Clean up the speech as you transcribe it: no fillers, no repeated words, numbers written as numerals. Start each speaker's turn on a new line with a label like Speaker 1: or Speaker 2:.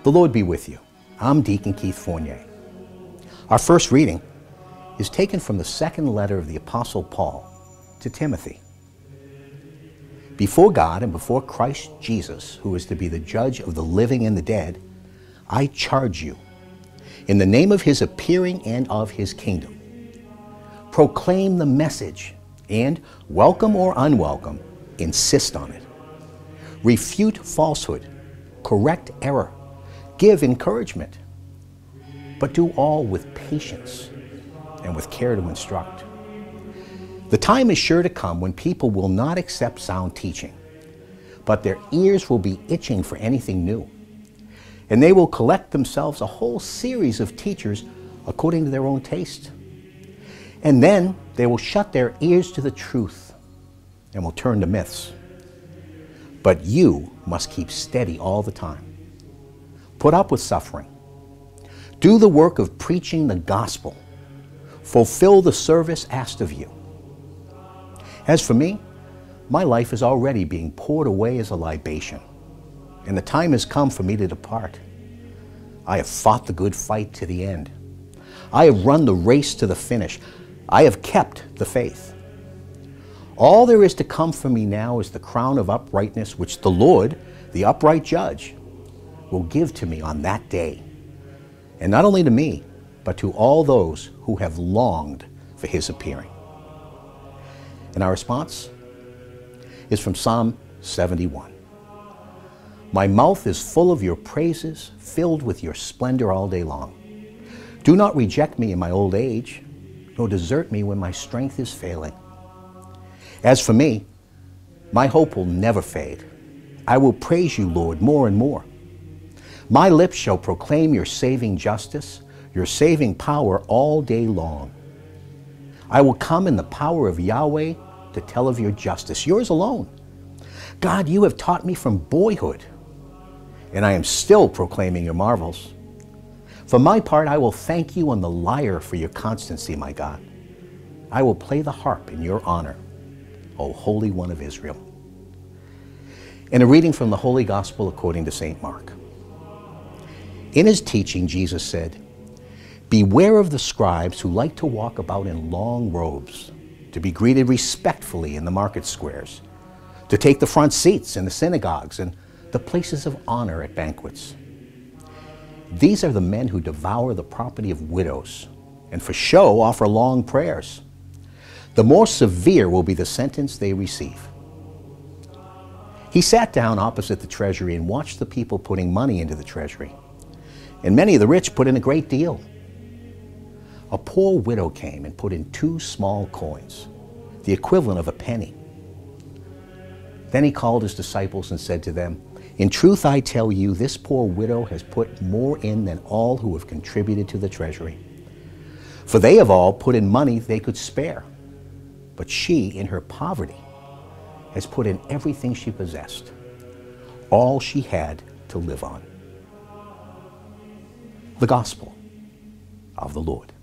Speaker 1: The Lord be with you. I'm Deacon Keith Fournier. Our first reading is taken from the second letter of the Apostle Paul to Timothy. Before God and before Christ Jesus, who is to be the judge of the living and the dead, I charge you, in the name of his appearing and of his kingdom, proclaim the message and, welcome or unwelcome, insist on it. Refute falsehood, correct error, give encouragement, but do all with patience and with care to instruct. The time is sure to come when people will not accept sound teaching, but their ears will be itching for anything new, and they will collect themselves a whole series of teachers according to their own taste. And then they will shut their ears to the truth and will turn to myths. But you must keep steady all the time. Put up with suffering. Do the work of preaching the gospel. Fulfill the service asked of you. As for me, my life is already being poured away as a libation, and the time has come for me to depart. I have fought the good fight to the end. I have run the race to the finish. I have kept the faith. All there is to come for me now is the crown of uprightness which the Lord, the upright judge, will give to me on that day. And not only to me, but to all those who have longed for his appearing. And our response is from Psalm 71. My mouth is full of your praises, filled with your splendor all day long. Do not reject me in my old age, nor desert me when my strength is failing. As for me, my hope will never fade. I will praise you, Lord, more and more. My lips shall proclaim your saving justice, your saving power all day long. I will come in the power of Yahweh to tell of your justice, yours alone. God, you have taught me from boyhood, and I am still proclaiming your marvels. For my part, I will thank you on the lyre for your constancy, my God. I will play the harp in your honor, O Holy One of Israel. In a reading from the Holy Gospel according to St. Mark. In his teaching, Jesus said, beware of the scribes who like to walk about in long robes, to be greeted respectfully in the market squares, to take the front seats in the synagogues and the places of honor at banquets. These are the men who devour the property of widows and for show offer long prayers. The more severe will be the sentence they receive. He sat down opposite the treasury and watched the people putting money into the treasury. And many of the rich put in a great deal. A poor widow came and put in 2 small coins, the equivalent of a penny. Then he called his disciples and said to them, in truth I tell you, this poor widow has put more in than all who have contributed to the treasury. For they have all put in money they could spare, but she, in her poverty, has put in everything she possessed, all she had to live on. The Gospel of the Lord.